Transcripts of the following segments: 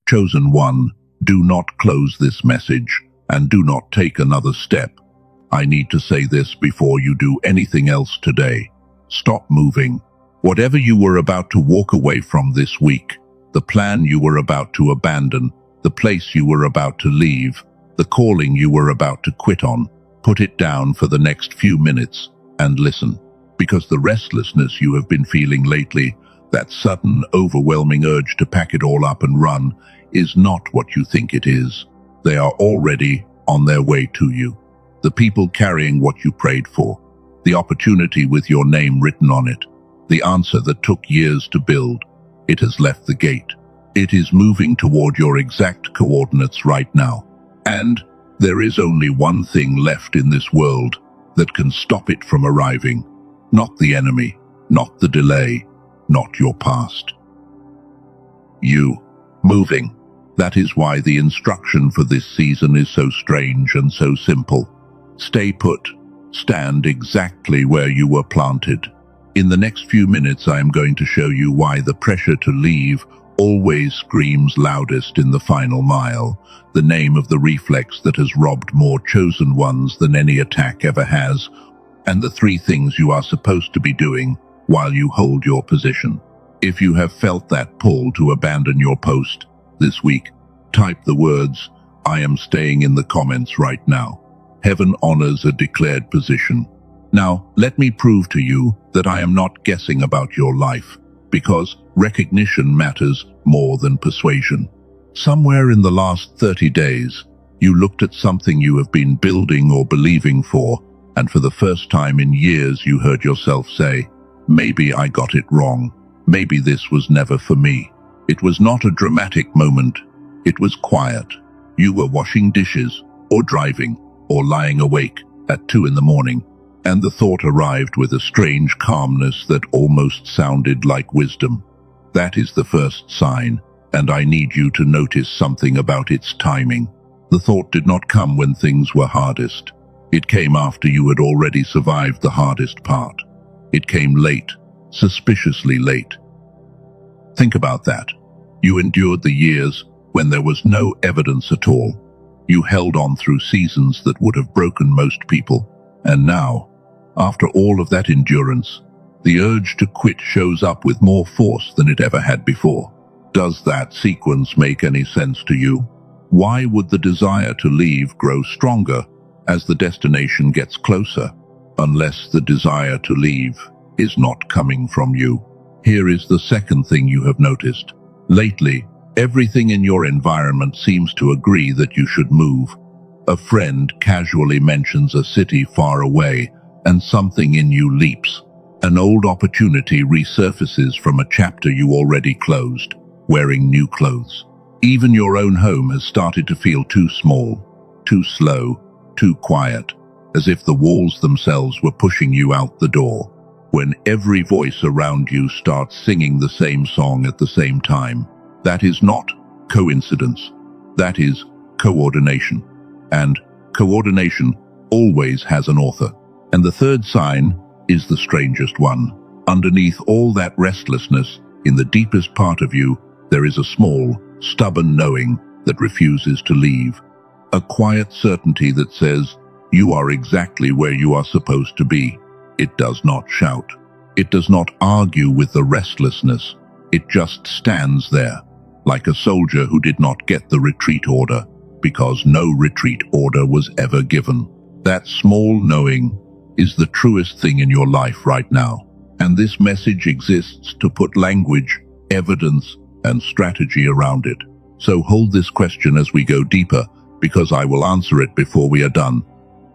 Chosen one, do not close this message and do not take another step. I need to say this before you do anything else today. Stop moving. Whatever you were about to walk away from this week, the plan you were about to abandon, the place you were about to leave, the calling you were about to quit on, put it down for the next few minutes and listen. Because the restlessness you have been feeling lately, that sudden, overwhelming urge to pack it all up and run, is not what you think it is. They are already on their way to you. The people carrying what you prayed for, the opportunity with your name written on it, the answer that took years to build, it has left the gate. It is moving toward your exact coordinates right now. And there is only one thing left in this world that can stop it from arriving. Not the enemy, not the delay, not your past. You, moving. That is why the instruction for this season is so strange and so simple. Stay put. Stand exactly where you were planted. In the next few minutes, I am going to show you why the pressure to leave always screams loudest in the final mile, the name of the reflex that has robbed more chosen ones than any attack ever has, and the 3 things you are supposed to be doing while you hold your position. If you have felt that pull to abandon your post this week, type the words, "I am staying," in the comments right now. Heaven honors a declared position. Now, let me prove to you that I am not guessing about your life, because recognition matters more than persuasion. Somewhere in the last 30 days, you looked at something you have been building or believing for, and for the first time in years you heard yourself say, "Maybe I got it wrong. Maybe this was never for me." It was not a dramatic moment. It was quiet. You were washing dishes, or driving, or lying awake at 2 in the morning, and the thought arrived with a strange calmness that almost sounded like wisdom. That is the first sign, and I need you to notice something about its timing. The thought did not come when things were hardest. It came after you had already survived the hardest part. It came late, suspiciously late. Think about that. You endured the years when there was no evidence at all. You held on through seasons that would have broken most people. And now, after all of that endurance, the urge to quit shows up with more force than it ever had before. Does that sequence make any sense to you? Why would the desire to leave grow stronger as the destination gets closer, unless the desire to leave is not coming from you? Here is the second thing you have noticed. Lately, everything in your environment seems to agree that you should move. A friend casually mentions a city far away, and something in you leaps. An old opportunity resurfaces from a chapter you already closed, wearing new clothes. Even your own home has started to feel too small, too slow, too quiet, as if the walls themselves were pushing you out the door. When every voice around you starts singing the same song at the same time, that is not coincidence. That is coordination. And coordination always has an author. And the third sign is the strangest one. Underneath all that restlessness, in the deepest part of you, there is a small, stubborn knowing that refuses to leave. A quiet certainty that says, you are exactly where you are supposed to be. It does not shout. It does not argue with the restlessness. It just stands there, like a soldier who did not get the retreat order, because no retreat order was ever given. That small knowing is the truest thing in your life right now. And this message exists to put language, evidence, and strategy around it. So hold this question as we go deeper, because I will answer it before we are done.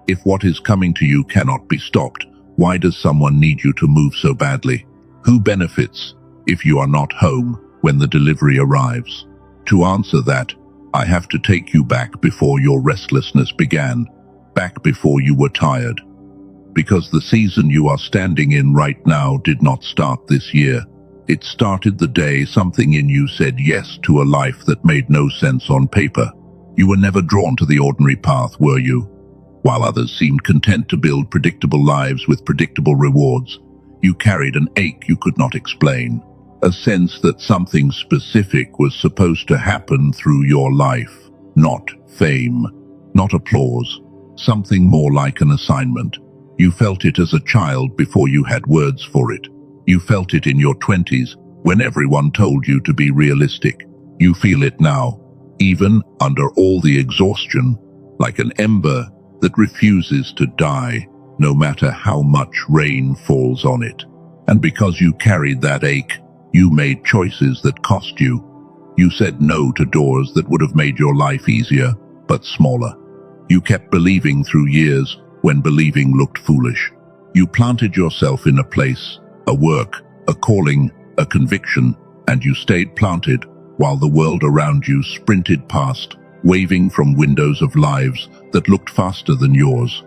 If what is coming to you cannot be stopped, why does someone need you to move so badly? Who benefits if you are not home when the delivery arrives? To answer that, I have to take you back before your restlessness began, back before you were tired. Because the season you are standing in right now did not start this year. It started the day something in you said yes to a life that made no sense on paper. You were never drawn to the ordinary path, were you? While others seemed content to build predictable lives with predictable rewards, you carried an ache you could not explain. A sense that something specific was supposed to happen through your life. Not fame, not applause, something more like an assignment. You felt it as a child before you had words for it. You felt it in your 20s when everyone told you to be realistic. You feel it now, even under all the exhaustion, like an ember that refuses to die, no matter how much rain falls on it. And because you carried that ache, you made choices that cost you. You said no to doors that would have made your life easier, but smaller. You kept believing through years when believing looked foolish. You planted yourself in a place, a work, a calling, a conviction, and you stayed planted while the world around you sprinted past, waving from windows of lives that looked faster than yours.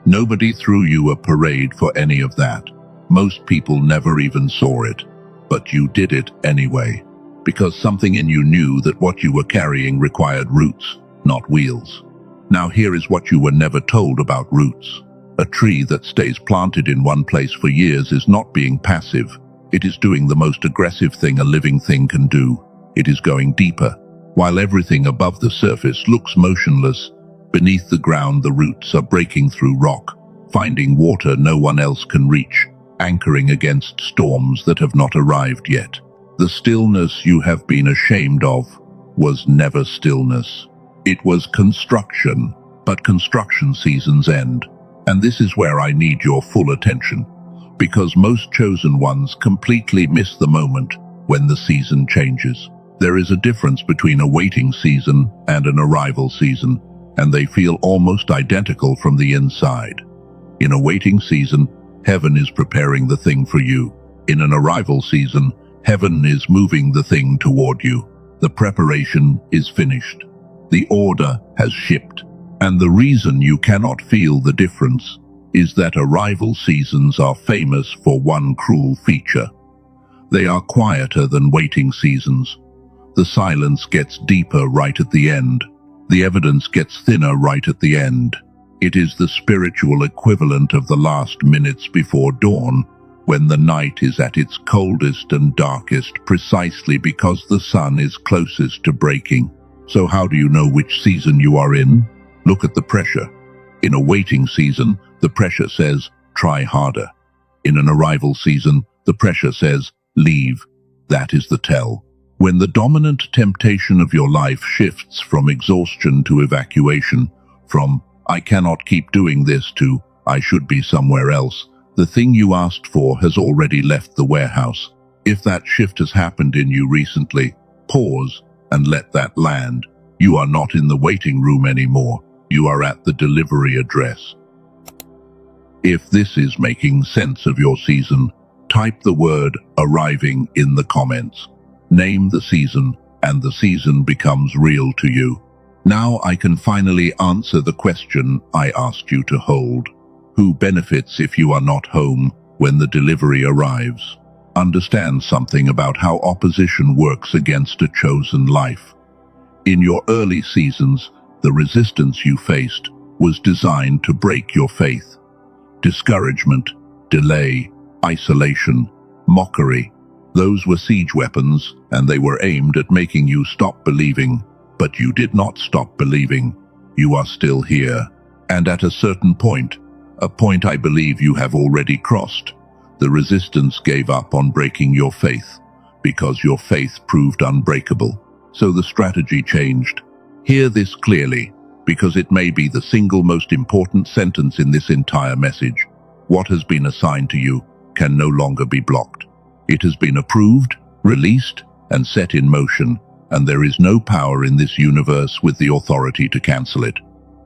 Nobody threw you a parade for any of that. Most people never even saw it, but you did it anyway, because something in you knew that what you were carrying required roots, not wheels. Now here is what you were never told about roots. A tree that stays planted in one place for years is not being passive. It is doing the most aggressive thing a living thing can do. It is going deeper. While everything above the surface looks motionless, beneath the ground the roots are breaking through rock, finding water no one else can reach, anchoring against storms that have not arrived yet. The stillness you have been ashamed of was never stillness. It was construction, but construction seasons end. And this is where I need your full attention, because most chosen ones completely miss the moment when the season changes. There is a difference between a waiting season and an arrival season, and they feel almost identical from the inside. In a waiting season, heaven is preparing the thing for you. In an arrival season, heaven is moving the thing toward you. The preparation is finished. The order has shipped. And the reason you cannot feel the difference is that arrival seasons are famous for one cruel feature. They are quieter than waiting seasons. The silence gets deeper right at the end. The evidence gets thinner right at the end. It is the spiritual equivalent of the last minutes before dawn, when the night is at its coldest and darkest precisely because the sun is closest to breaking. So how do you know which season you are in? Look at the pressure. In a waiting season, the pressure says, try harder. In an arrival season, the pressure says, leave. That is the tell. When the dominant temptation of your life shifts from exhaustion to evacuation, from I cannot keep doing this to I should be somewhere else, the thing you asked for has already left the warehouse. If that shift has happened in you recently, pause and let that land. You are not in the waiting room anymore. You are at the delivery address. If this is making sense of your season, type the word arriving in the comments. Name the season, and the season becomes real to you. Now I can finally answer the question I asked you to hold. Who benefits if you are not home when the delivery arrives? Understand something about how opposition works against a chosen life. In your early seasons, the resistance you faced was designed to break your faith. Discouragement, delay, isolation, mockery. Those were siege weapons, and they were aimed at making you stop believing. But you did not stop believing. You are still here. And at a certain point, a point I believe you have already crossed, the resistance gave up on breaking your faith, because your faith proved unbreakable. So the strategy changed. Hear this clearly, because it may be the single most important sentence in this entire message. What has been assigned to you can no longer be blocked. It has been approved, released, and set in motion, and there is no power in this universe with the authority to cancel it.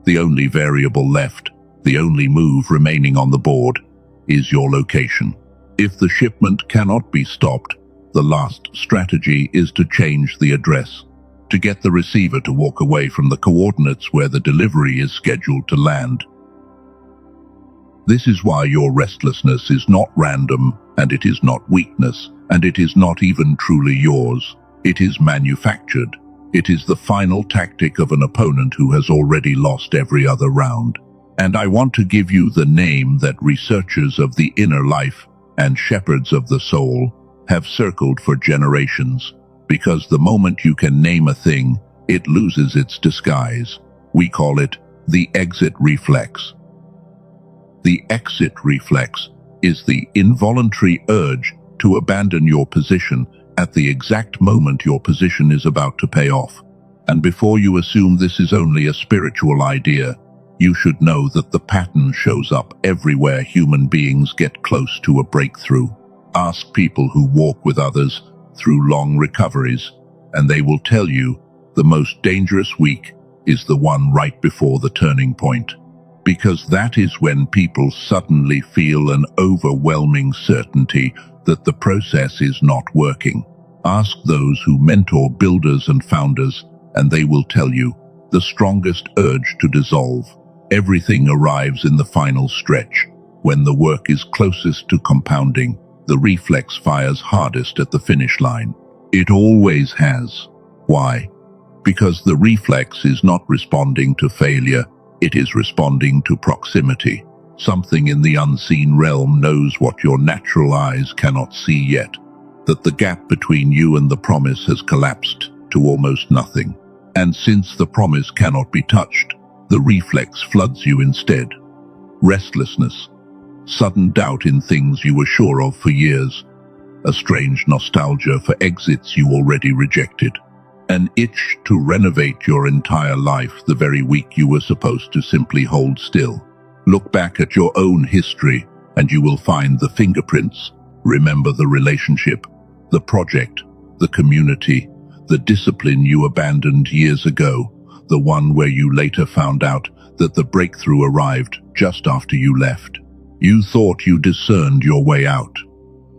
The only variable left, the only move remaining on the board, is your location. If the shipment cannot be stopped, the last strategy is to change the address, to get the receiver to walk away from the coordinates where the delivery is scheduled to land. This is why your restlessness is not random, and it is not weakness, and it is not even truly yours. It is manufactured. It is the final tactic of an opponent who has already lost every other round. And I want to give you the name that researchers of the inner life and shepherds of the soul have circled for generations, because the moment you can name a thing, it loses its disguise. We call it the exit reflex. The exit reflex is the involuntary urge to abandon your position at the exact moment your position is about to pay off. And before you assume this is only a spiritual idea, you should know that the pattern shows up everywhere human beings get close to a breakthrough. Ask people who walk with others through long recoveries, and they will tell you the most dangerous week is the one right before the turning point. Because that is when people suddenly feel an overwhelming certainty that the process is not working. Ask those who mentor builders and founders, and they will tell you the strongest urge to dissolve. Everything arrives in the final stretch. When the work is closest to compounding, the reflex fires hardest at the finish line. It always has. Why? Because the reflex is not responding to failure, it is responding to proximity. Something in the unseen realm knows what your natural eyes cannot see yet, that the gap between you and the promise has collapsed to almost nothing. And since the promise cannot be touched, the reflex floods you instead. Restlessness, sudden doubt in things you were sure of for years, a strange nostalgia for exits you already rejected, an itch to renovate your entire life the very week you were supposed to simply hold still. Look back at your own history and you will find the fingerprints. Remember the relationship, the project, the community, the discipline you abandoned years ago, the one where you later found out that the breakthrough arrived just after you left. You thought you discerned your way out,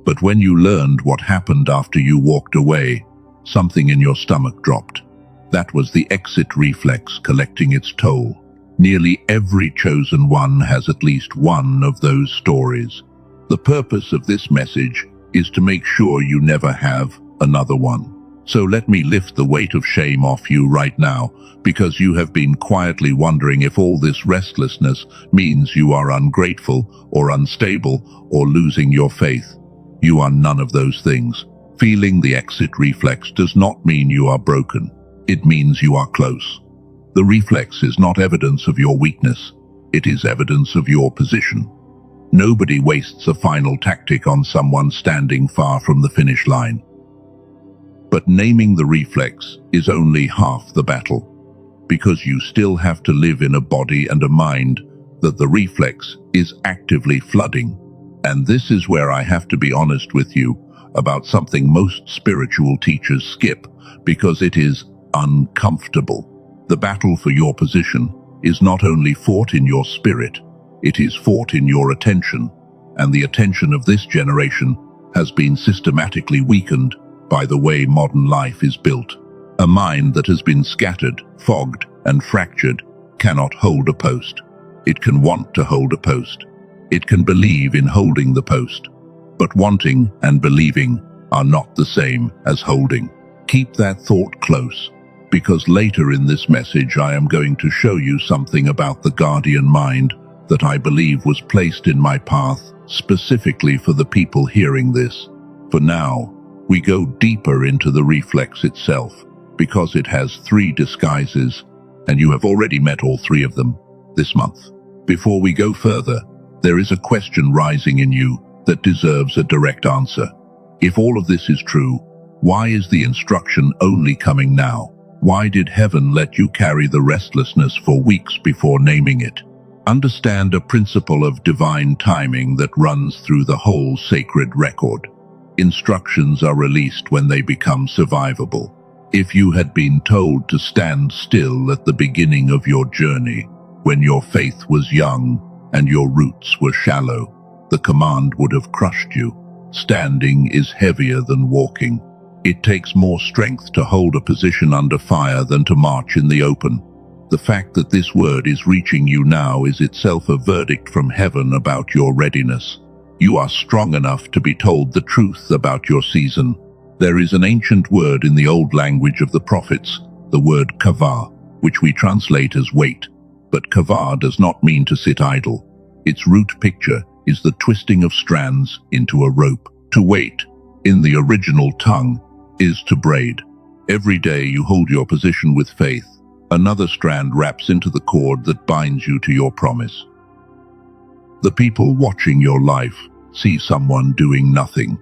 but when you learned what happened after you walked away, something in your stomach dropped. That was the exit reflex collecting its toll. Nearly every chosen one has at least one of those stories. The purpose of this message is to make sure you never have another one. So let me lift the weight of shame off you right now, because you have been quietly wondering if all this restlessness means you are ungrateful or unstable or losing your faith. You are none of those things. Feeling the exit reflex does not mean you are broken. It means you are close. The reflex is not evidence of your weakness. It is evidence of your position. Nobody wastes a final tactic on someone standing far from the finish line. But naming the reflex is only half the battle, because you still have to live in a body and a mind that the reflex is actively flooding. And this is where I have to be honest with you about something most spiritual teachers skip, because it is uncomfortable. The battle for your position is not only fought in your spirit, it is fought in your attention, and the attention of this generation has been systematically weakened by the way modern life is built. A mind that has been scattered, fogged, and fractured cannot hold a post. It can want to hold a post. It can believe in holding the post. But wanting and believing are not the same as holding. Keep that thought close, because later in this message I am going to show you something about the guardian mind that I believe was placed in my path specifically for the people hearing this. For now, we go deeper into the reflex itself, because it has 3 disguises, and you have already met all 3 of them this month. Before we go further, there is a question rising in you that deserves a direct answer. If all of this is true, why is the instruction only coming now? Why did heaven let you carry the restlessness for weeks before naming it? Understand a principle of divine timing that runs through the whole sacred record. Instructions are released when they become survivable. If you had been told to stand still at the beginning of your journey, when your faith was young and your roots were shallow, the command would have crushed you. Standing is heavier than walking. It takes more strength to hold a position under fire than to march in the open. The fact that this word is reaching you now is itself a verdict from heaven about your readiness. You are strong enough to be told the truth about your season. There is an ancient word in the old language of the prophets, the word kavah, which we translate as wait. But kavah does not mean to sit idle. Its root picture is the twisting of strands into a rope. To wait in the original tongue, is to braid. Every day you hold your position with faith, another strand wraps into the cord that binds you to your promise. The people watching your life see someone doing nothing.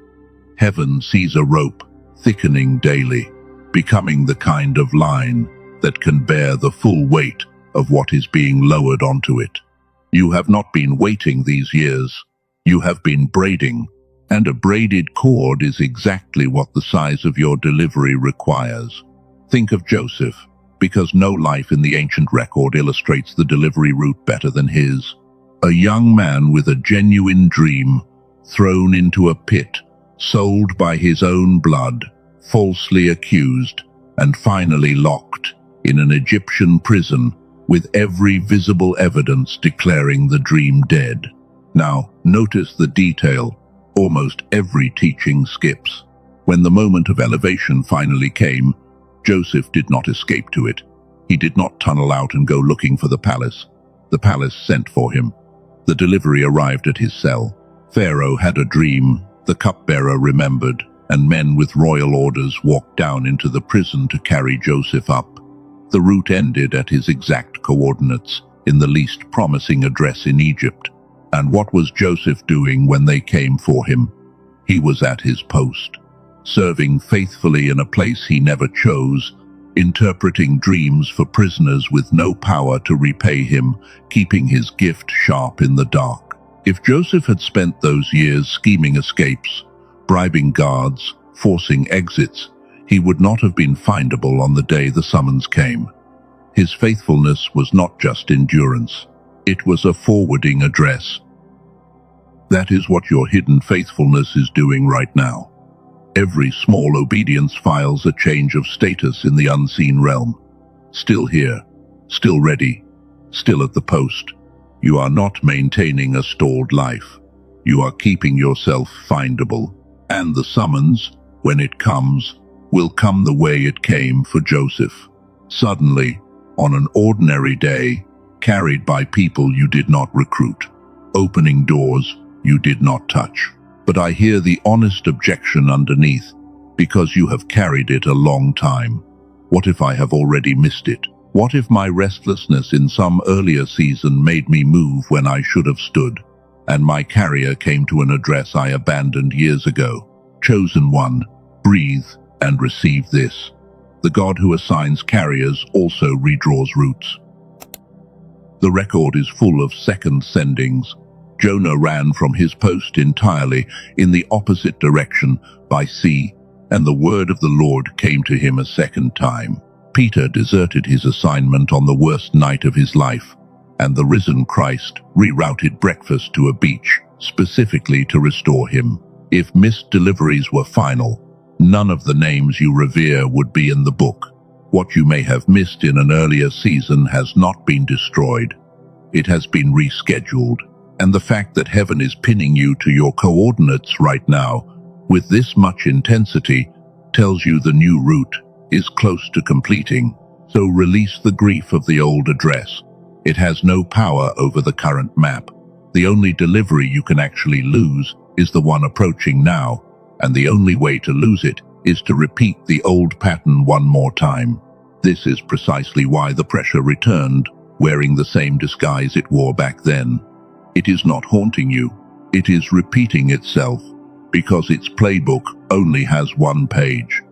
Heaven sees a rope thickening daily, becoming the kind of line that can bear the full weight of what is being lowered onto it. You have not been waiting these years. You have been braiding, and a braided cord is exactly what the size of your delivery requires. Think of Joseph, because no life in the ancient record illustrates the delivery route better than his. A young man with a genuine dream, thrown into a pit, sold by his own blood, falsely accused, and finally locked in an Egyptian prison with every visible evidence declaring the dream dead. Now, notice the detail almost every teaching skips. When the moment of elevation finally came, Joseph did not escape to it. He did not tunnel out and go looking for the palace. The palace sent for him. The delivery arrived at his cell. Pharaoh had a dream, the cupbearer remembered, and men with royal orders walked down into the prison to carry Joseph up. The route ended at his exact coordinates, in the least promising address in Egypt. And what was Joseph doing when they came for him? He was at his post, serving faithfully in a place he never chose, interpreting dreams for prisoners with no power to repay him, keeping his gift sharp in the dark. If Joseph had spent those years scheming escapes, bribing guards, forcing exits, he would not have been findable on the day the summons came. His faithfulness was not just endurance. It was a forwarding address. That is what your hidden faithfulness is doing right now. Every small obedience files a change of status in the unseen realm. Still here, still ready, still at the post. You are not maintaining a stalled life. You are keeping yourself findable. And the summons, when it comes, will come the way it came for Joseph. Suddenly, on an ordinary day, carried by people you did not recruit, opening doors you did not touch. But I hear the honest objection underneath, because you have carried it a long time. What if I have already missed it? What if my restlessness in some earlier season made me move when I should have stood, and my carrier came to an address I abandoned years ago? Chosen one, breathe and receive this. The God who assigns carriers also redraws routes. The record is full of second sendings. Jonah ran from his post entirely in the opposite direction by sea, and the word of the Lord came to him a second time. Peter deserted his assignment on the worst night of his life, and the risen Christ rerouted breakfast to a beach, specifically to restore him. If missed deliveries were final, none of the names you revere would be in the book. What you may have missed in an earlier season has not been destroyed. It has been rescheduled. And the fact that heaven is pinning you to your coordinates right now, with this much intensity, tells you the new route is close to completing. So release the grief of the old address. It has no power over the current map. The only delivery you can actually lose is the one approaching now, and the only way to lose it is to repeat the old pattern one more time. This is precisely why the pressure returned, wearing the same disguise it wore back then. It is not haunting you. It is repeating itself, because its playbook only has one page.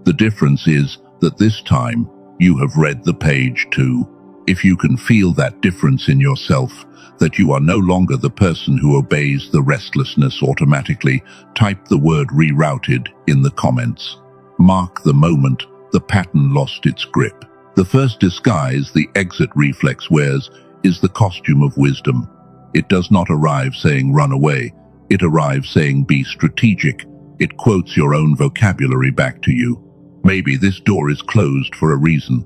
The difference is that this time you have read the page too. If you can feel that difference in yourself, that you are no longer the person who obeys the restlessness automatically, type the word rerouted in the comments. Mark the moment the pattern lost its grip. The first disguise the exit reflex wears is the costume of wisdom. It does not arrive saying run away. It arrives saying be strategic. It quotes your own vocabulary back to you. Maybe this door is closed for a reason.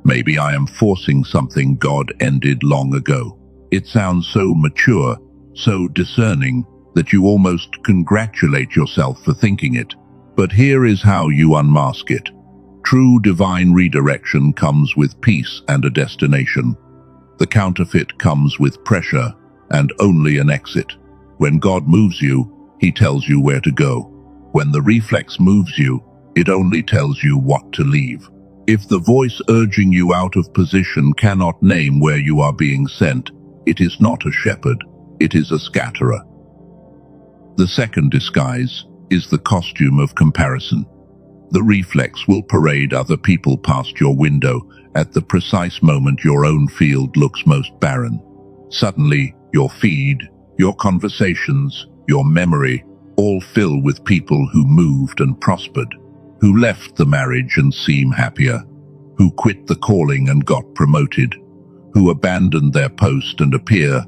Maybe I am forcing something God ended long ago. It sounds so mature, so discerning, that you almost congratulate yourself for thinking it. But here is how you unmask it. True divine redirection comes with peace and a destination. The counterfeit comes with pressure and only an exit. When God moves you, he tells you where to go. when the reflex moves you, it only tells you what to leave. If the voice urging you out of position cannot name where you are being sent, it is not a shepherd, it is a scatterer. The second disguise is the costume of comparison. The reflex will parade other people past your window at the precise moment your own field looks most barren. Suddenly, your feed, your conversations, your memory, all fill with people who moved and prospered, who left the marriage and seem happier, who quit the calling and got promoted, who abandoned their post and appear,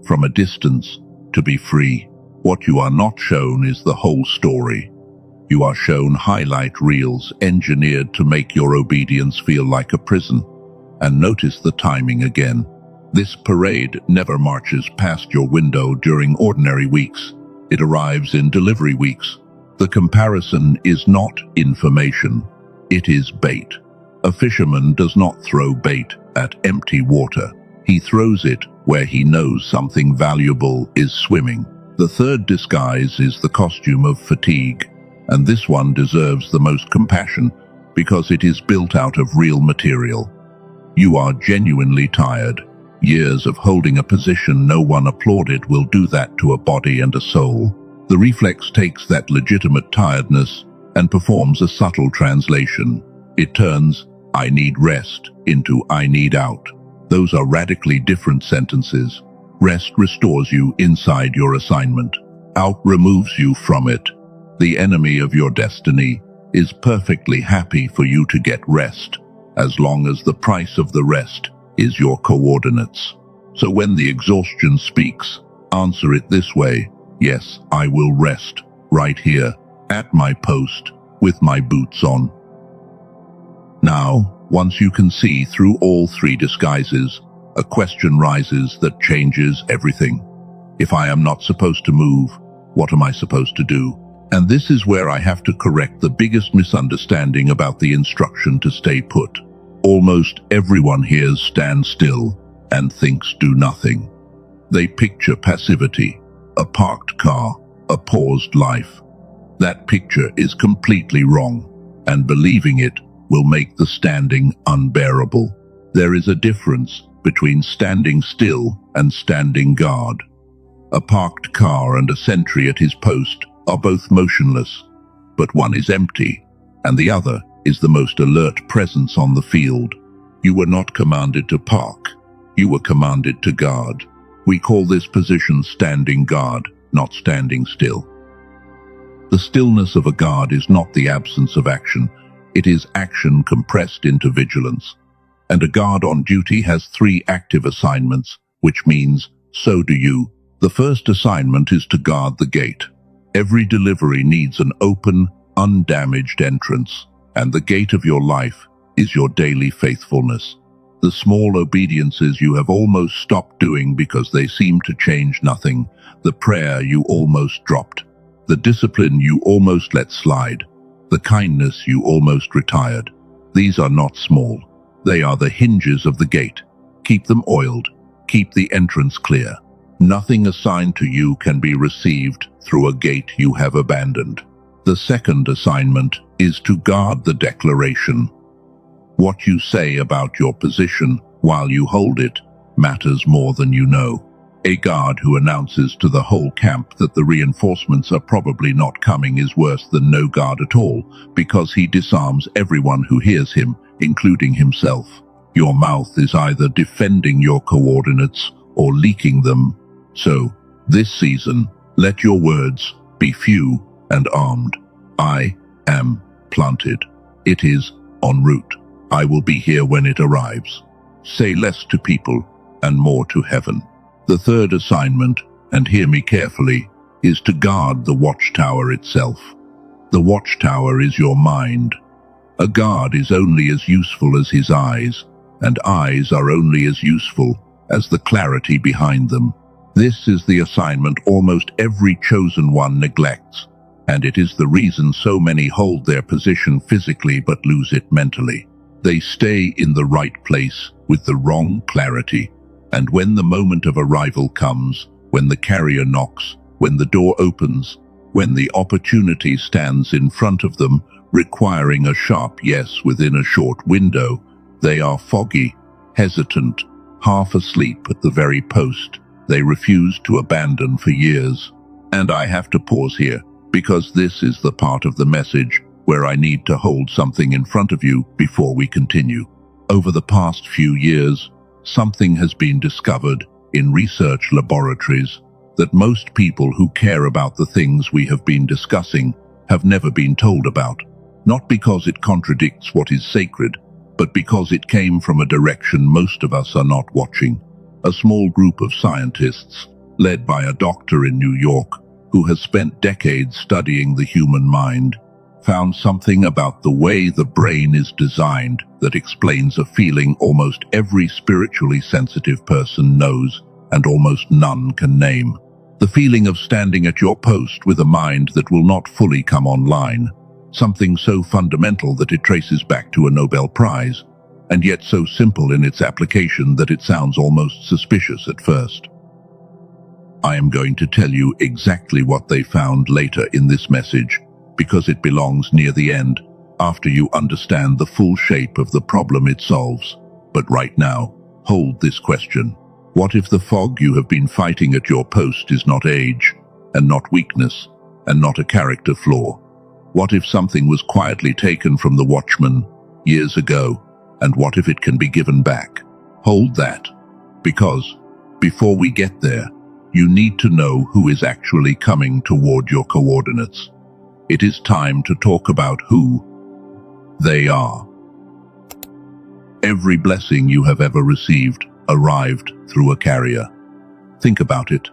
from a distance, to be free. What you are not shown is the whole story. You are shown highlight reels engineered to make your obedience feel like a prison. And notice the timing again. This parade never marches past your window during ordinary weeks. It arrives in delivery weeks. The comparison is not information. It is bait. A fisherman does not throw bait at empty water. He throws it where he knows something valuable is swimming. The third disguise is the costume of fatigue, and this one deserves the most compassion because it is built out of real material. You are genuinely tired. Years of holding a position no one applauded will do that to a body and a soul. The reflex takes that legitimate tiredness and performs a subtle translation. It turns "I need rest" into "I need out." Those are radically different sentences. Rest restores you inside your assignment. Out removes you from it. The enemy of your destiny is perfectly happy for you to get rest, as long as the price of the rest is your coordinates. So when the exhaustion speaks, answer it this way: yes, I will rest, right here, at my post, with my boots on. Now, once you can see through all three disguises, a question rises that changes everything. If I am not supposed to move, what am I supposed to do? And this is where I have to correct the biggest misunderstanding about the instruction to stay put. Almost everyone hears "stand still" and thinks "do nothing." They picture passivity, a parked car, a paused life. That picture is completely wrong, and believing it will make the standing unbearable. There is a difference between standing still and standing guard. A parked car and a sentry at his post are both motionless, but one is empty, and the other is the most alert presence on the field. You were not commanded to park. You were commanded to guard. We call this position standing guard, not standing still. The stillness of a guard is not the absence of action. It is action compressed into vigilance. And a guard on duty has 3 active assignments, which means so do you. The first assignment is to guard the gate. Every delivery needs an open, undamaged entrance, and the gate of your life is your daily faithfulness. The small obediences you have almost stopped doing because they seem to change nothing, the prayer you almost dropped, the discipline you almost let slide, the kindness you almost retired. These are not small. They are the hinges of the gate. Keep them oiled. Keep the entrance clear. Nothing assigned to you can be received through a gate you have abandoned. The second assignment is to guard the declaration. What you say about your position while you hold it matters more than you know. A guard who announces to the whole camp that the reinforcements are probably not coming is worse than no guard at all, because he disarms everyone who hears him, including himself. Your mouth is either defending your coordinates or leaking them. So, this season, let your words be few and armed. I am planted. It is en route. I will be here when it arrives. Say less to people and more to heaven. The third assignment, and hear me carefully, is to guard the watchtower itself. The watchtower is your mind. A guard is only as useful as his eyes, and eyes are only as useful as the clarity behind them. This is the assignment almost every chosen one neglects, and it is the reason so many hold their position physically but lose it mentally. They stay in the right place with the wrong clarity, and when the moment of arrival comes, when the carrier knocks, when the door opens, When the opportunity stands in front of them, requiring a sharp yes within a short window, they are foggy, hesitant, half asleep at the very post they refuse to abandon for years. And I have to pause here, because this is the part of the message where I need to hold something in front of you before we continue. Over the past few years, something has been discovered in research laboratories that most people who care about the things we have been discussing have never been told about, not because it contradicts what is sacred, but because it came from a direction most of us are not watching. A small group of scientists, led by a doctor in New York, who has spent decades studying the human mind, found something about the way the brain is designed that explains a feeling almost every spiritually sensitive person knows and almost none can name. The feeling of standing at your post with a mind that will not fully come online, something so fundamental that it traces back to a Nobel Prize, and yet so simple in its application that it sounds almost suspicious at first. I am going to tell you exactly what they found later in this message, because it belongs near the end, after you understand the full shape of the problem it solves. But right now, hold this question. What if the fog you have been fighting at your post is not age, and not weakness, and not a character flaw? What if something was quietly taken from the watchman years ago, and what if it can be given back? Hold that, because before we get there, you need to know who is actually coming toward your coordinates. It is time to talk about who they are. Every blessing you have ever received arrived through a carrier. Think about it.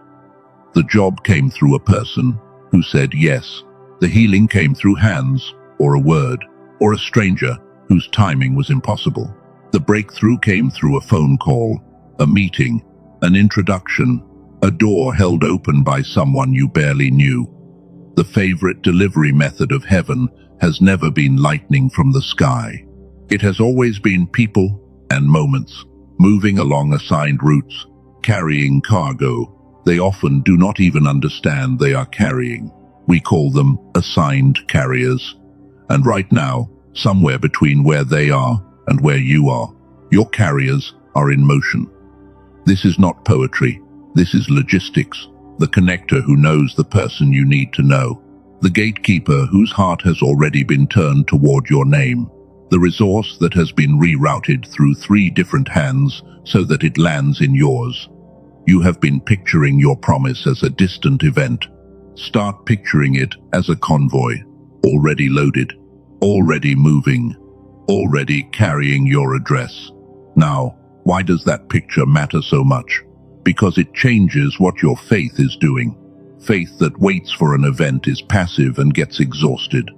The job came through a person who said yes. The healing came through hands, or a word, or a stranger whose timing was impossible. The breakthrough came through a phone call, a meeting, an introduction, a door held open by someone you barely knew. The favorite delivery method of heaven has never been lightning from the sky. It has always been people and moments, moving along assigned routes, carrying cargo they often do not even understand they are carrying. We call them assigned carriers. And right now, somewhere between where they are and where you are, your carriers are in motion. This is not poetry. This is logistics. The connector who knows the person you need to know. The gatekeeper whose heart has already been turned toward your name. The resource that has been rerouted through 3 different hands so that it lands in yours. You have been picturing your promise as a distant event. Start picturing it as a convoy, already loaded, already moving, already carrying your address. Now, why does that picture matter so much? Because it changes what your faith is doing. Faith that waits for an event is passive and gets exhausted.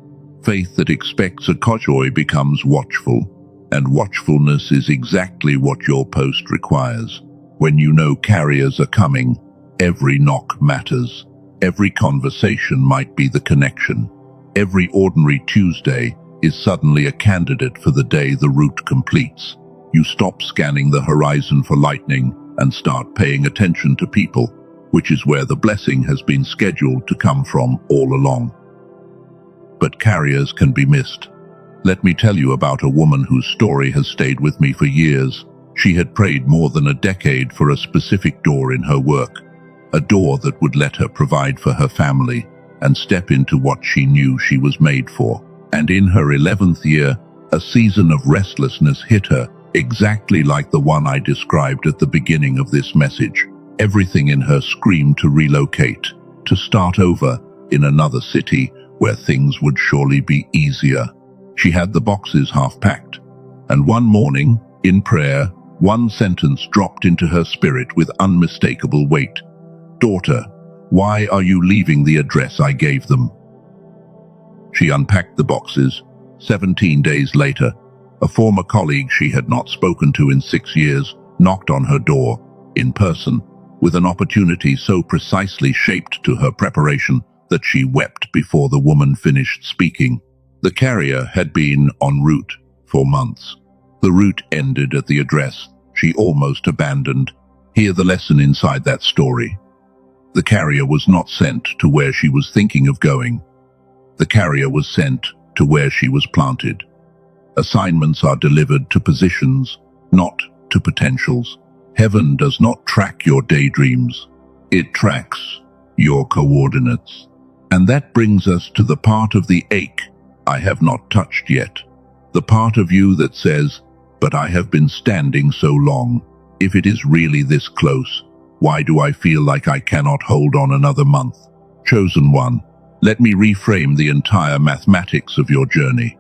Faith that expects a convoy becomes watchful, and watchfulness is exactly what your post requires. When you know carriers are coming, every knock matters. Every conversation might be the connection. Every ordinary Tuesday is suddenly a candidate for the day the route completes. You stop scanning the horizon for lightning and start paying attention to people, which is where the blessing has been scheduled to come from all along. But carriers can be missed. Let me tell you about a woman whose story has stayed with me for years. She had prayed more than a decade for a specific door in her work, a door that would let her provide for her family and step into what she knew she was made for. And in her 11th year, a season of restlessness hit her, exactly like the one I described at the beginning of this message. Everything in her screamed to relocate, to start over in another city where things would surely be easier. She had the boxes half packed, and one morning, in prayer, one sentence dropped into her spirit with unmistakable weight. "Daughter, why are you leaving the address I gave them?" She unpacked the boxes. 17 days later, a former colleague she had not spoken to in 6 years knocked on her door, in person, with an opportunity so precisely shaped to her preparation that she wept before the woman finished speaking. The carrier had been en route for months. The route ended at the address she almost abandoned. Hear the lesson inside that story. The carrier was not sent to where she was thinking of going. The carrier was sent to where she was planted. Assignments are delivered to positions, not to potentials. Heaven does not track your daydreams. It tracks your coordinates. And that brings us to the part of the ache I have not touched yet. The part of you that says, "But I have been standing so long. If it is really this close, why do I feel like I cannot hold on another month?" Chosen one, let me reframe the entire mathematics of your journey.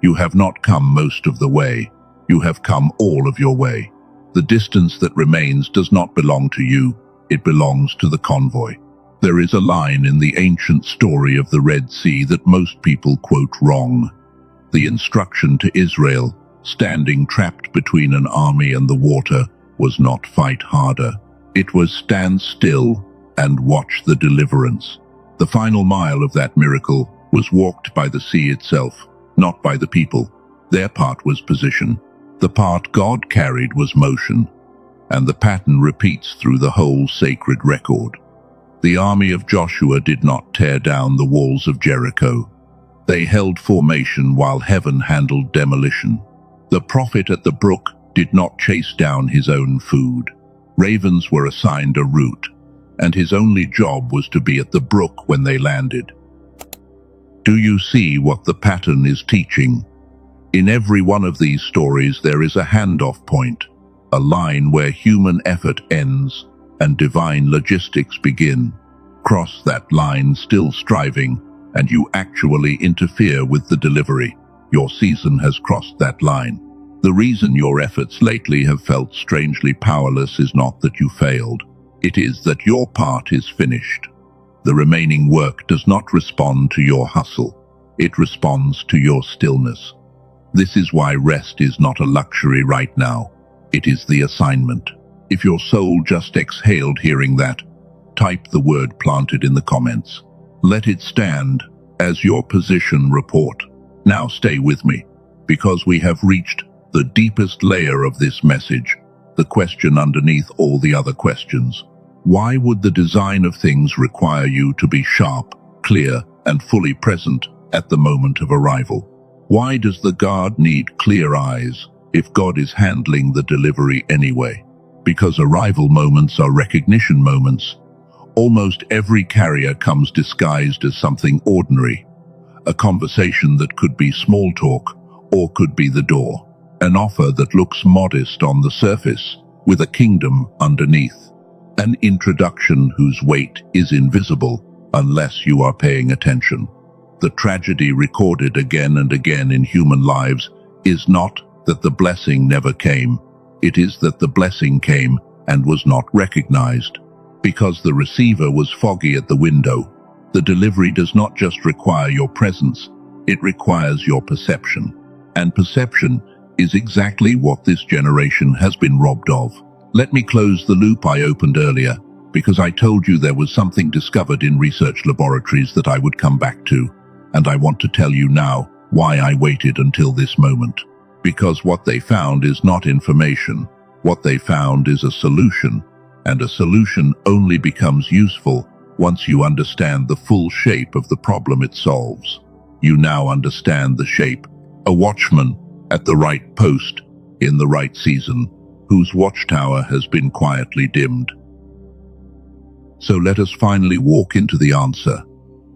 You have not come most of the way. You have come all of your way. The distance that remains does not belong to you. It belongs to the convoy. There is a line in the ancient story of the Red Sea that most people quote wrong. The instruction to Israel, standing trapped between an army and the water, was not fight harder. It was stand still and watch the deliverance. The final mile of that miracle was walked by the sea itself, not by the people. Their part was position. The part God carried was motion. And the pattern repeats through the whole sacred record. The army of Joshua did not tear down the walls of Jericho. They held formation while heaven handled demolition. The prophet at the brook did not chase down his own food. Ravens were assigned a route, and his only job was to be at the brook when they landed. Do you see what the pattern is teaching? In every one of these stories there is a handoff point, a line where human effort ends and divine logistics begin. Cross that line still striving, and you actually interfere with the delivery. Your season has crossed that line. The reason your efforts lately have felt strangely powerless is not that you failed. It is that your part is finished. The remaining work does not respond to your hustle. It responds to your stillness. This is why rest is not a luxury right now. It is the assignment. If your soul just exhaled hearing that, type the word planted in the comments. Let it stand as your position report. Now stay with me, because we have reached the deepest layer of this message, the question underneath all the other questions. Why would the design of things require you to be sharp, clear, and fully present at the moment of arrival? Why does the guard need clear eyes if God is handling the delivery anyway? Because arrival moments are recognition moments. Almost every carrier comes disguised as something ordinary. A conversation that could be small talk or could be the door. An offer that looks modest on the surface with a kingdom underneath. An introduction whose weight is invisible unless you are paying attention. The tragedy recorded again and again in human lives is not that the blessing never came. It is that the blessing came and was not recognized. Because the receiver was foggy at the window, the delivery does not just require your presence, it requires your perception. And perception is exactly what this generation has been robbed of. Let me close the loop I opened earlier, because I told you there was something discovered in research laboratories that I would come back to, and I want to tell you now why I waited until this moment. Because what they found is not information. What they found is a solution, and a solution only becomes useful once you understand the full shape of the problem it solves. You now understand the shape. A watchman at the right post in the right season, whose watchtower has been quietly dimmed. So let us finally walk into the answer.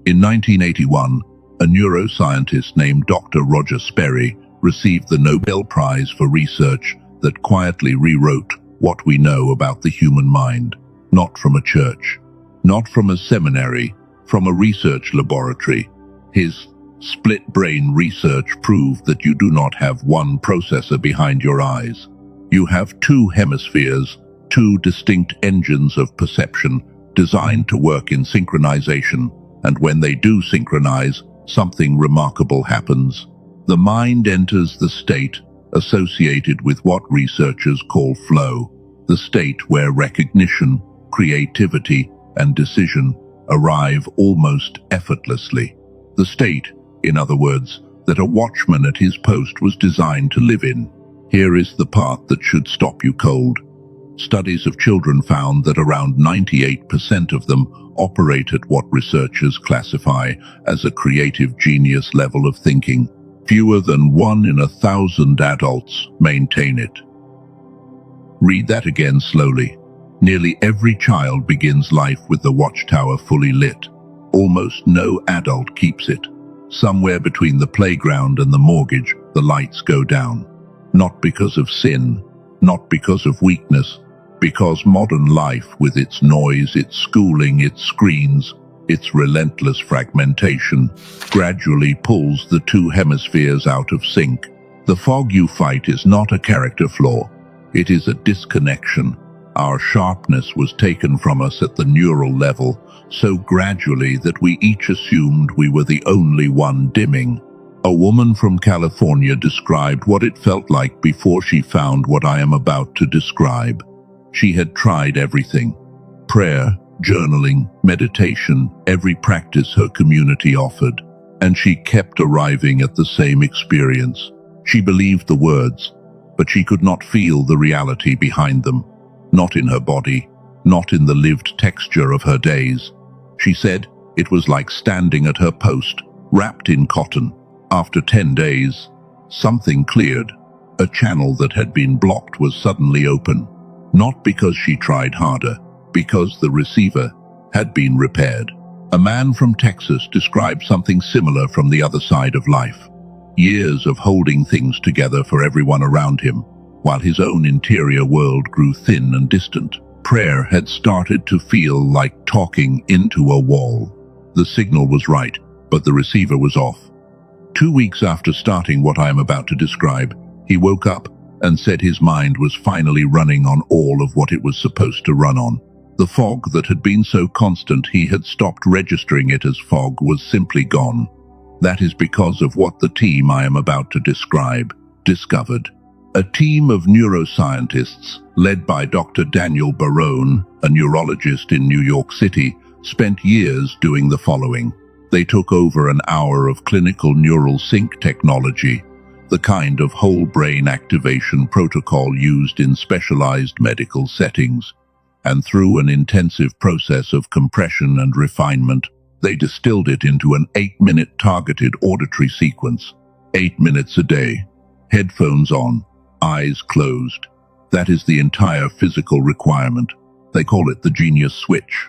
In 1981, a neuroscientist named Dr. Roger Sperry received the Nobel Prize for research that quietly rewrote what we know about the human mind, not from a church, not from a seminary, from a research laboratory. His split-brain research proved that you do not have one processor behind your eyes. You have two hemispheres, two distinct engines of perception designed to work in synchronization, and when they do synchronize, something remarkable happens. The mind enters the state associated with what researchers call flow, the state where recognition, creativity, and decision arrive almost effortlessly. The state, in other words, that a watchman at his post was designed to live in. Here is the part that should stop you cold. Studies of children found that around 98% of them operate at what researchers classify as a creative genius level of thinking. Fewer than 1 in 1,000 adults maintain it. Read that again slowly. Nearly every child begins life with the watchtower fully lit. Almost no adult keeps it. Somewhere between the playground and the mortgage, the lights go down. Not because of sin, not because of weakness, because modern life, with its noise, its schooling, its screens, its relentless fragmentation, gradually pulls the two hemispheres out of sync. The fog you fight is not a character flaw. It is a disconnection. Our sharpness was taken from us at the neural level so gradually that we each assumed we were the only one dimming. A woman from California described what it felt like before she found what I am about to describe. She had tried everything: prayer, journaling, meditation, every practice her community offered, and she kept arriving at the same experience. She believed the words, but she could not feel the reality behind them. Not in her body, not in the lived texture of her days. She said it was like standing at her post, wrapped in cotton. After 10 days, something cleared. A channel that had been blocked was suddenly open. Not because she tried harder, because the receiver had been repaired. A man from Texas described something similar from the other side of life. Years of holding things together for everyone around him, while his own interior world grew thin and distant. Prayer had started to feel like talking into a wall. The signal was right, but the receiver was off. 2 weeks after starting what I am about to describe, he woke up and said his mind was finally running on all of what it was supposed to run on. The fog that had been so constant he had stopped registering it as fog was simply gone. That is because of what the team I am about to describe discovered. A team of neuroscientists, led by Dr. Daniel Barone, a neurologist in New York City, spent years doing the following. They took over an hour of clinical neural sync technology, the kind of whole brain activation protocol used in specialized medical settings, and through an intensive process of compression and refinement, they distilled it into an 8-minute targeted auditory sequence. 8 minutes a day, headphones on, eyes closed. That is the entire physical requirement. They call it the genius switch.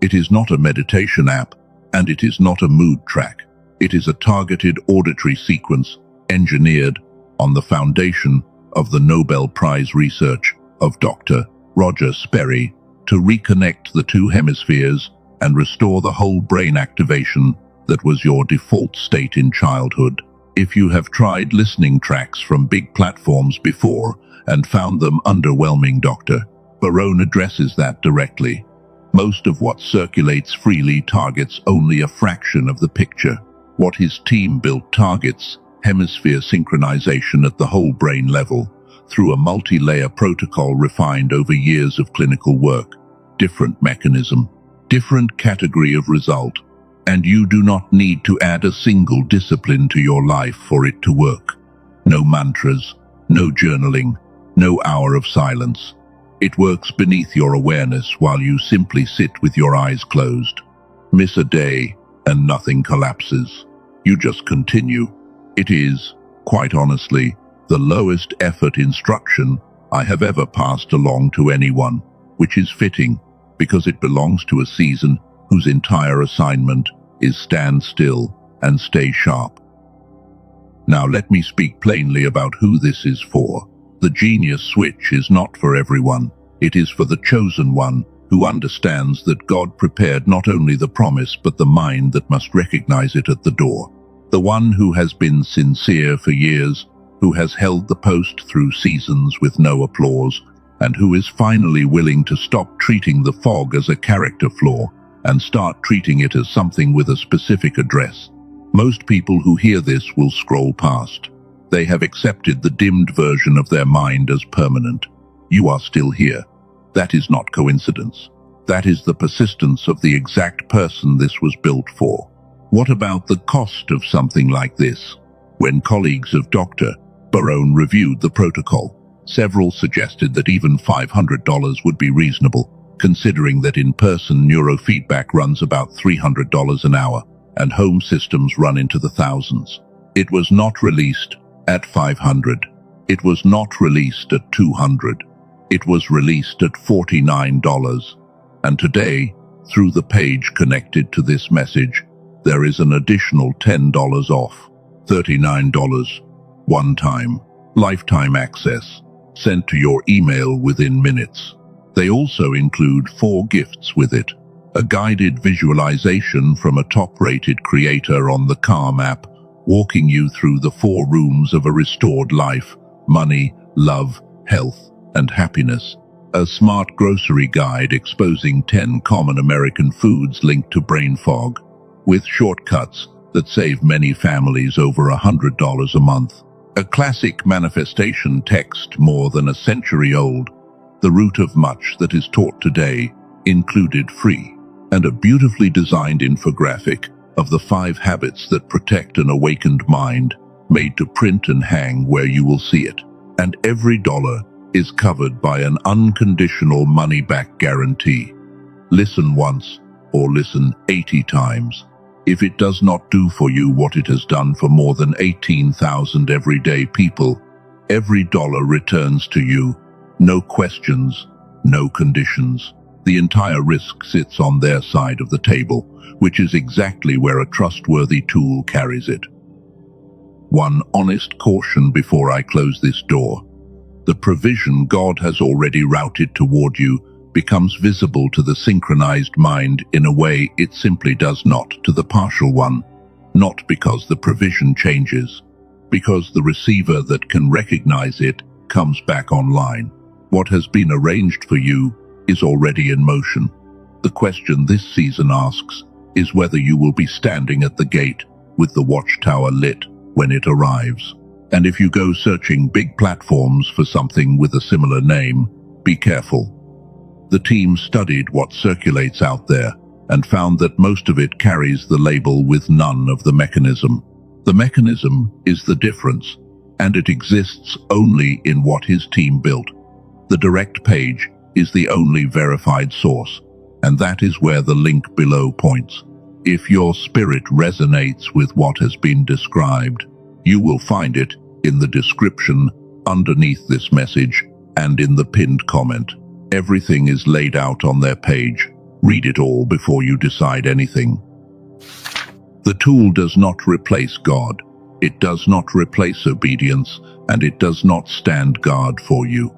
It is not a meditation app, and it is not a mood track. It is a targeted auditory sequence engineered on the foundation of the Nobel Prize research of Dr. Roger Sperry to reconnect the two hemispheres and restore the whole brain activation that was your default state in childhood. If you have tried listening tracks from big platforms before and found them underwhelming, Dr. Barone addresses that directly. Most of what circulates freely targets only a fraction of the picture. What his team built targets hemisphere synchronization at the whole brain level through a multi-layer protocol refined over years of clinical work. Different mechanism, different category of result, and you do not need to add a single discipline to your life for it to work. No mantras, no journaling, no hour of silence. It works beneath your awareness while you simply sit with your eyes closed. Miss a day and nothing collapses. You just continue. It is, quite honestly, the lowest effort instruction I have ever passed along to anyone, which is fitting because it belongs to a season whose entire assignment is stand still and stay sharp. Now let me speak plainly about who this is for. The genius switch is not for everyone. It is for the chosen one who understands that God prepared not only the promise but the mind that must recognize it at the door. The one who has been sincere for years, who has held the post through seasons with no applause, and who is finally willing to stop treating the fog as a character flaw and start treating it as something with a specific address. Most people who hear this will scroll past. They have accepted the dimmed version of their mind as permanent. You are still here. That is not coincidence. That is the persistence of the exact person this was built for. What about the cost of something like this? When colleagues of Dr. Barone reviewed the protocol, Several suggested that even $500 would be reasonable, considering that in-person neurofeedback runs about $300 an hour, and home systems run into the thousands. It was not released at $500. It was not released at $200. It was released at $49. And today, through the page connected to this message, there is an additional $10 off. $39. One-time, lifetime access, sent to your email within minutes. They also include 4 gifts with it. A guided visualization from a top-rated creator on the Calm app, walking you through the 4 rooms of a restored life: money, love, health, and happiness. A smart grocery guide exposing 10 common American foods linked to brain fog, with shortcuts that save many families over $100 a month. A classic manifestation text more than a century old, the root of much that is taught today, included free, and a beautifully designed infographic of the 5 habits that protect an awakened mind, made to print and hang where you will see it. And every dollar is covered by an unconditional money-back guarantee. Listen once or listen 80 times. If it does not do for you what it has done for more than 18,000 everyday people, every dollar returns to you. No questions, no conditions. The entire risk sits on their side of the table, which is exactly where a trustworthy tool carries it. One honest caution before I close this door. The provision God has already routed toward you becomes visible to the synchronized mind in a way it simply does not to the partial one, not because the provision changes, because the receiver that can recognize it comes back online. What has been arranged for you is already in motion. The question this season asks is whether you will be standing at the gate with the watchtower lit when it arrives. And if you go searching big platforms for something with a similar name, be careful. The team studied what circulates out there and found that most of it carries the label with none of the mechanism. The mechanism is the difference, and it exists only in what his team built. The direct page is the only verified source, and that is where the link below points. If your spirit resonates with what has been described, you will find it in the description underneath this message and in the pinned comment. Everything is laid out on their page. Read it all before you decide anything. The tool does not replace God. It does not replace obedience, and it does not stand guard for you.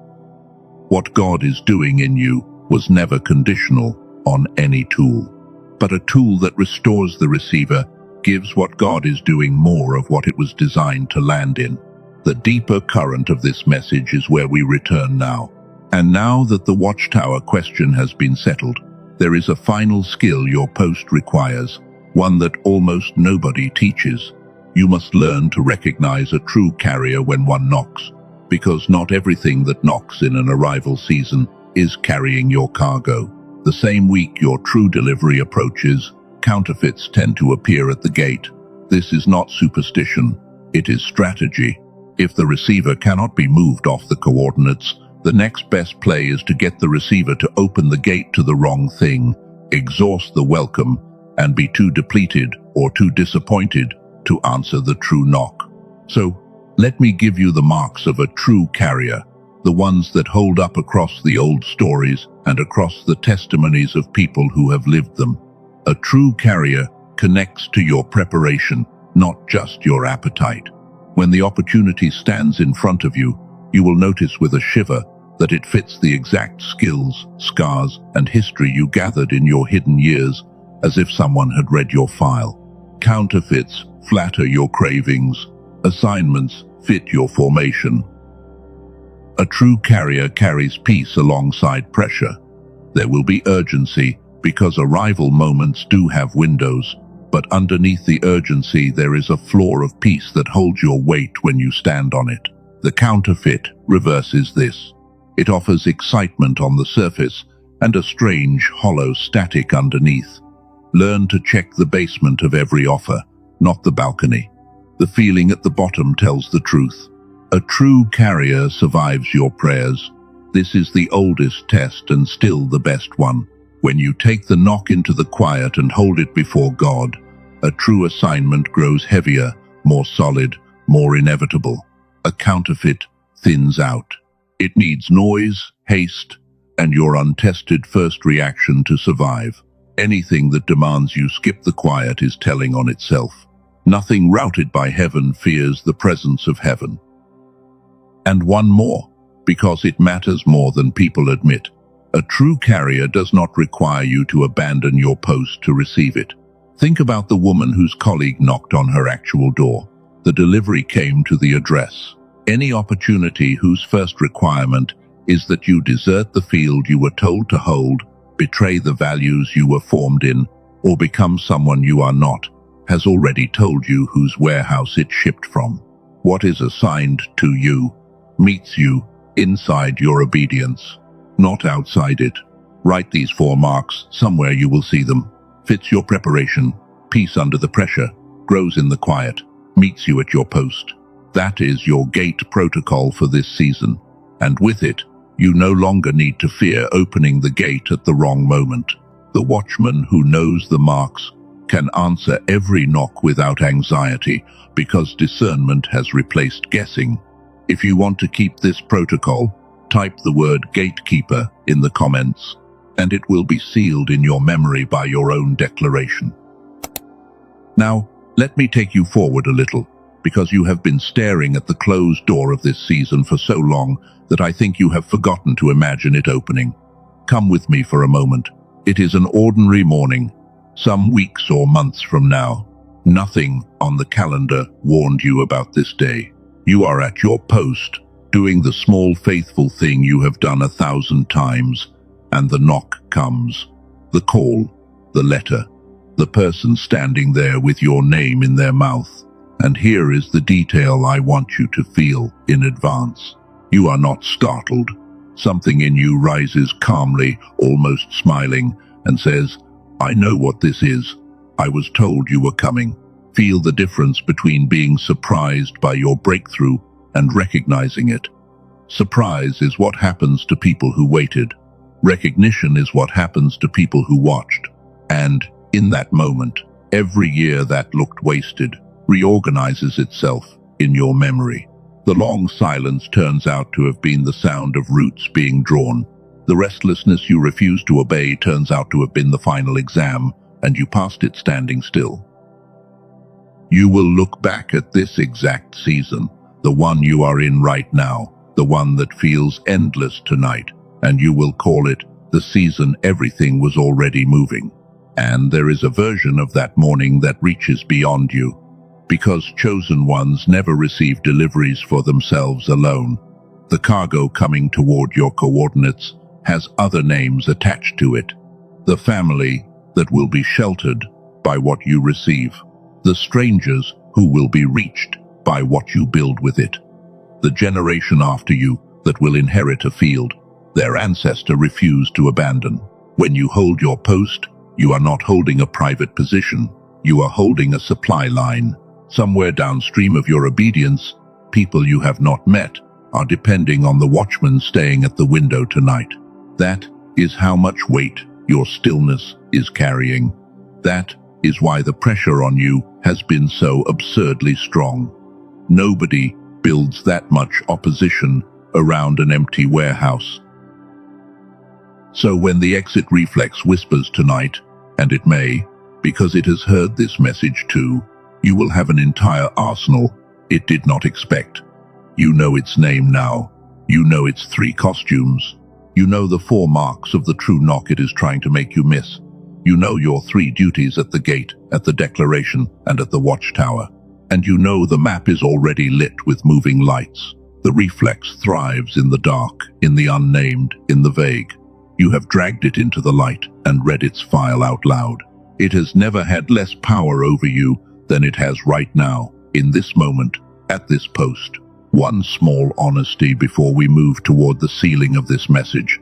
What God is doing in you was never conditional on any tool, but a tool that restores the receiver gives what God is doing more of what it was designed to land in. The deeper current of this message is where we return now. And now that the watchtower question has been settled, there is a final skill your post requires, one that almost nobody teaches. You must learn to recognize a true carrier when one knocks, because not everything that knocks in an arrival season is carrying your cargo. The same week your true delivery approaches, counterfeits tend to appear at the gate. This is not superstition, it is strategy. If the receiver cannot be moved off the coordinates, the next best play is to get the receiver to open the gate to the wrong thing, exhaust the welcome, and be too depleted or too disappointed to answer the true knock. So, let me give you the marks of a true carrier, the ones that hold up across the old stories and across the testimonies of people who have lived them. A true carrier connects to your preparation, not just your appetite. When the opportunity stands in front of you, you will notice with a shiver that it fits the exact skills, scars, and history you gathered in your hidden years, as if someone had read your file. Counterfeits flatter your cravings. Assignments fit your formation. A true carrier carries peace alongside pressure. There will be urgency because arrival moments do have windows, but underneath the urgency there is a floor of peace that holds your weight when you stand on it. The counterfeit reverses this. It offers excitement on the surface and a strange, hollow static underneath. Learn to check the basement of every offer, not the balcony. The feeling at the bottom tells the truth. A true carrier survives your prayers. This is the oldest test and still the best one. When you take the knock into the quiet and hold it before God, a true assignment grows heavier, more solid, more inevitable. A counterfeit thins out. It needs noise, haste, and your untested first reaction to survive. Anything that demands you skip the quiet is telling on itself. Nothing routed by heaven fears the presence of heaven. And one more, because it matters more than people admit. A true carrier does not require you to abandon your post to receive it. Think about the woman whose colleague knocked on her actual door. The delivery came to the address. Any opportunity whose first requirement is that you desert the field you were told to hold, betray the values you were formed in, or become someone you are not, has already told you whose warehouse it shipped from. What is assigned to you meets you inside your obedience, not outside it. Write these 4 marks, somewhere you will see them. Fits your preparation, peace under the pressure, grows in the quiet, meets you at your post. That is your gate protocol for this season, and with it, you no longer need to fear opening the gate at the wrong moment. The watchman who knows the marks can answer every knock without anxiety because discernment has replaced guessing. If you want to keep this protocol, type the word gatekeeper in the comments, and it will be sealed in your memory by your own declaration. Now, let me take you forward a little, because you have been staring at the closed door of this season for so long that I think you have forgotten to imagine it opening. Come with me for a moment. It is an ordinary morning, some weeks or months from now. Nothing on the calendar warned you about this day. You are at your post, doing the small faithful thing you have done 1,000 times, and the knock comes. The call, the letter, the person standing there with your name in their mouth. And here is the detail I want you to feel in advance. You are not startled. Something in you rises calmly, almost smiling, and says, I know what this is. I was told you were coming. Feel the difference between being surprised by your breakthrough and recognizing it. Surprise is what happens to people who waited. Recognition is what happens to people who watched. And, in that moment, every year that looked wasted reorganizes itself in your memory. The long silence turns out to have been the sound of roots being drawn. The restlessness you refused to obey turns out to have been the final exam, and you passed it standing still. You will look back at this exact season, the one you are in right now, the one that feels endless tonight, and you will call it the season everything was already moving. And there is a version of that morning that reaches beyond you, because chosen ones never receive deliveries for themselves alone. The cargo coming toward your coordinates has other names attached to it. The family that will be sheltered by what you receive. The strangers who will be reached by what you build with it. The generation after you that will inherit a field their ancestor refused to abandon. When you hold your post, you are not holding a private position. You are holding a supply line. Somewhere downstream of your obedience, people you have not met are depending on the watchman staying at the window tonight. That is how much weight your stillness is carrying. That is why the pressure on you has been so absurdly strong. Nobody builds that much opposition around an empty warehouse. So when the exit reflex whispers tonight, and it may, because it has heard this message too, you will have an entire arsenal it did not expect. You know its name now. You know its 3 costumes. You know the 4 marks of the true knock it is trying to make you miss. You know your 3 duties at the gate, at the declaration, and at the watchtower. And you know the map is already lit with moving lights. The reflex thrives in the dark, in the unnamed, in the vague. You have dragged it into the light and read its file out loud. It has never had less power over you than it has right now, in this moment, at this post. One small honesty before we move toward the sealing of this message.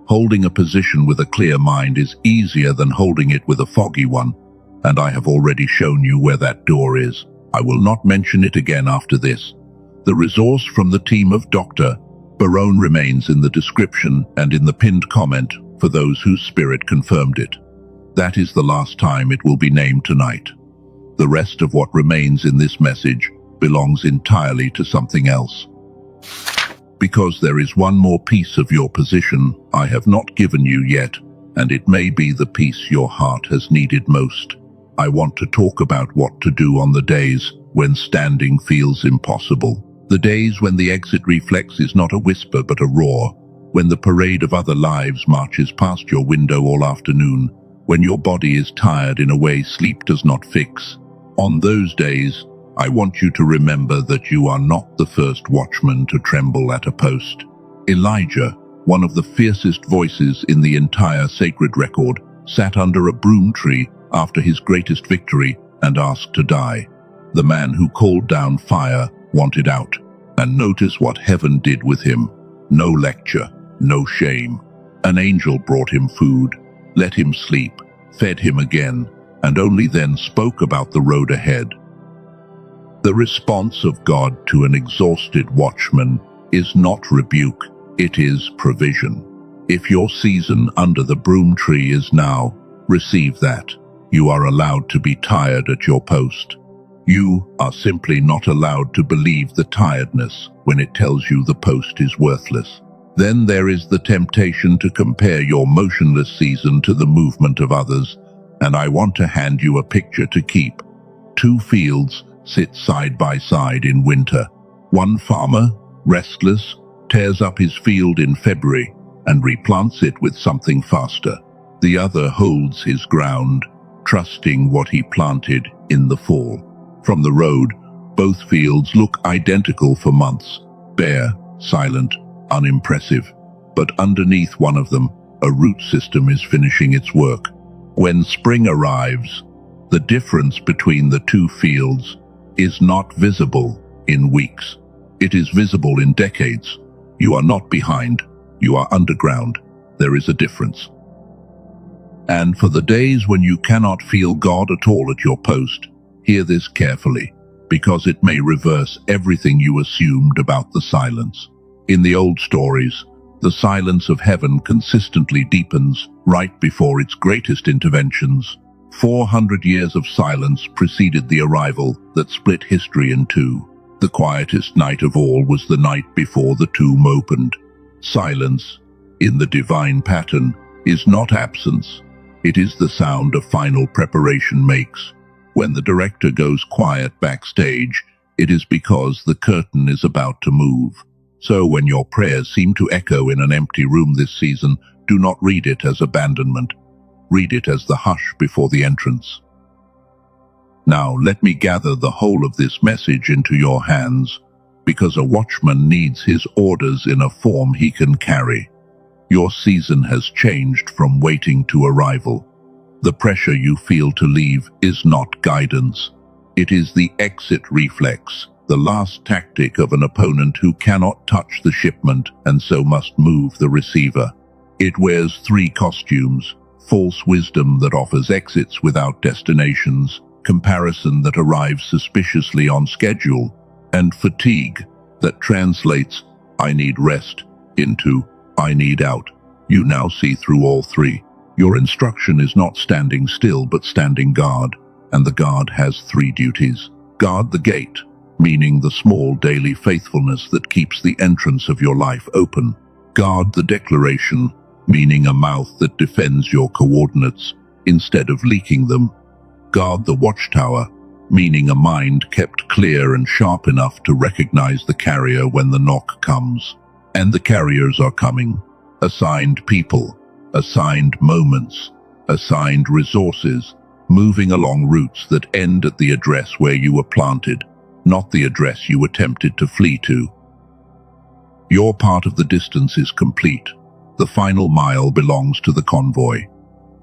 Holding a position with a clear mind is easier than holding it with a foggy one, and I have already shown you where that door is. I will not mention it again after this. The resource from the team of Dr. Barone remains in the description and in the pinned comment for those whose spirit confirmed it. That is the last time it will be named tonight. The rest of what remains in this message belongs entirely to something else. Because there is one more piece of your position I have not given you yet, and it may be the piece your heart has needed most. I want to talk about what to do on the days when standing feels impossible. The days when the exit reflex is not a whisper but a roar, when the parade of other lives marches past your window all afternoon, when your body is tired in a way sleep does not fix. On those days, I want you to remember that you are not the first watchman to tremble at a post. Elijah, one of the fiercest voices in the entire sacred record, sat under a broom tree after his greatest victory and asked to die. The man who called down fire wanted out. And notice what heaven did with him. No lecture, no shame. An angel brought him food, let him sleep, fed him again, and only then spoke about the road ahead. The response of God to an exhausted watchman is not rebuke, it is provision. If your season under the broom tree is now, receive that. You are allowed to be tired at your post. You are simply not allowed to believe the tiredness when it tells you the post is worthless. Then there is the temptation to compare your motionless season to the movement of others, and I want to hand you a picture to keep. Two fields sit side by side in winter. One farmer, restless, tears up his field in February and replants it with something faster. The other holds his ground, trusting what he planted in the fall. From the road, both fields look identical for months, bare, silent, unimpressive. But underneath one of them, a root system is finishing its work. When spring arrives, the difference between the two fields is not visible in weeks. It is visible in decades. You are not behind. You are underground. There is a difference. And for the days when you cannot feel God at all at your post, hear this carefully, because it may reverse everything you assumed about the silence. In the old stories, the silence of heaven consistently deepens right before its greatest interventions. 400 years of silence preceded the arrival that split history in two. The quietest night of all was the night before the tomb opened. Silence, in the divine pattern, is not absence. It is the sound a final preparation makes. When the director goes quiet backstage, it is because the curtain is about to move. So when your prayers seem to echo in an empty room this season, do not read it as abandonment. Read it as the hush before the entrance. Now let me gather the whole of this message into your hands, because a watchman needs his orders in a form he can carry. Your season has changed from waiting to arrival. The pressure you feel to leave is not guidance. It is the exit reflex, the last tactic of an opponent who cannot touch the shipment and so must move the receiver. It wears three costumes: false wisdom that offers exits without destinations, comparison that arrives suspiciously on schedule, and fatigue that translates "I need rest" into "I need out." You now see through all three. Your instruction is not standing still but standing guard, and the guard has three duties. Guard the gate, meaning the small daily faithfulness that keeps the entrance of your life open. Guard the declaration, meaning a mouth that defends your coordinates instead of leaking them. Guard the watchtower, meaning a mind kept clear and sharp enough to recognize the carrier when the knock comes. And the carriers are coming. Assigned people, assigned moments, assigned resources, moving along routes that end at the address where you were planted, not the address you attempted to flee to. Your part of the distance is complete. The final mile belongs to the convoy.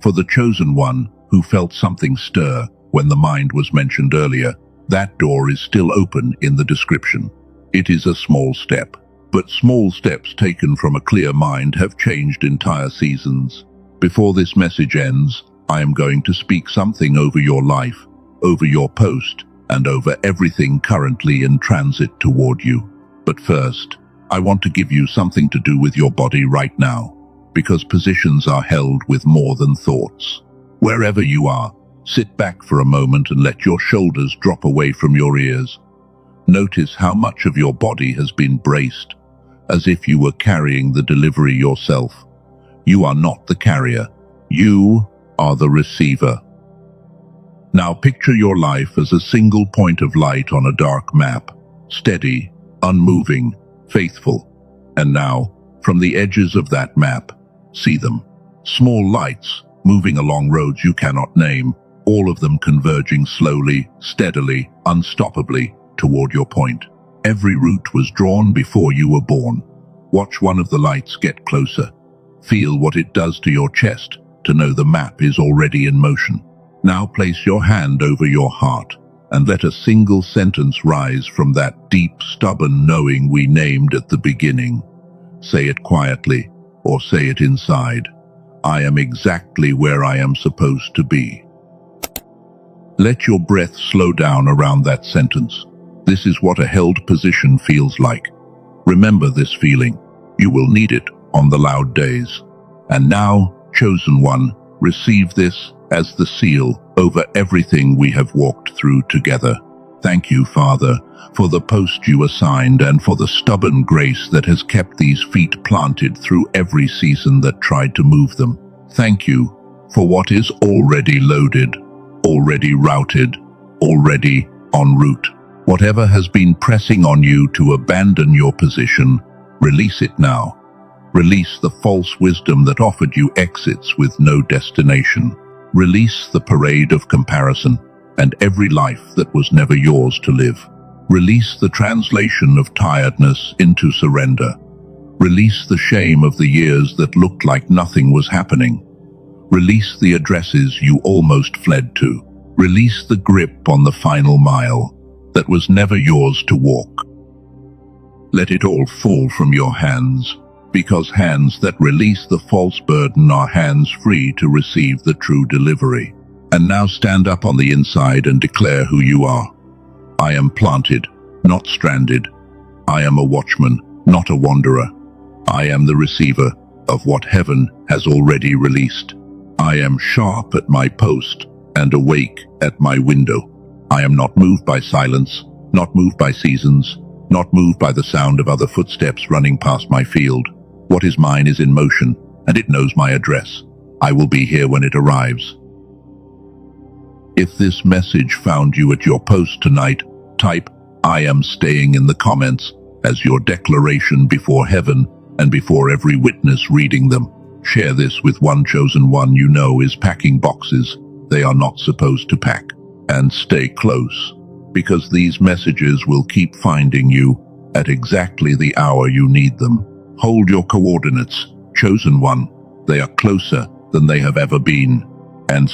For the chosen one who felt something stir when the mind was mentioned earlier, that door is still open in the description. It is a small step, but small steps taken from a clear mind have changed entire seasons. Before this message ends, I am going to speak something over your life, over your post, and over everything currently in transit toward you. But first, I want to give you something to do with your body right now, because positions are held with more than thoughts. Wherever you are, sit back for a moment and let your shoulders drop away from your ears. Notice how much of your body has been braced, as if you were carrying the delivery yourself. You are not the carrier. You are the receiver. Now picture your life as a single point of light on a dark map, steady, unmoving, faithful. And now, from the edges of that map, see them. Small lights, moving along roads you cannot name, all of them converging slowly, steadily, unstoppably, toward your point. Every route was drawn before you were born. Watch one of the lights get closer. Feel what it does to your chest to know the map is already in motion. Now place your hand over your heart and let a single sentence rise from that deep, stubborn knowing we named at the beginning. Say it quietly or say it inside. I am exactly where I am supposed to be. Let your breath slow down around that sentence. This is what a held position feels like. Remember this feeling. You will need it on the loud days. And now, chosen one, receive this as the seal over everything we have walked through together. Thank you, Father, for the post you assigned and for the stubborn grace that has kept these feet planted through every season that tried to move them. Thank you for what is already loaded, already routed, already en route. Whatever has been pressing on you to abandon your position, release it now. Release the false wisdom that offered you exits with no destination. Release the parade of comparison and every life that was never yours to live. Release the translation of tiredness into surrender. Release the shame of the years that looked like nothing was happening. Release the addresses you almost fled to. Release the grip on the final mile that was never yours to walk. Let it all fall from your hands, because hands that release the false burden are hands free to receive the true delivery. And now stand up on the inside and declare who you are. I am planted, not stranded. I am a watchman, not a wanderer. I am the receiver of what heaven has already released. I am sharp at my post and awake at my window. I am not moved by silence, not moved by seasons, not moved by the sound of other footsteps running past my field. What is mine is in motion, and it knows my address. I will be here when it arrives. If this message found you at your post tonight, type "I am staying" in the comments as your declaration before heaven and before every witness reading them. Share this with one chosen one you know is packing boxes they are not supposed to pack. And stay close, because these messages will keep finding you at exactly the hour you need them. Hold your coordinates, chosen one. They are closer than they have ever been. And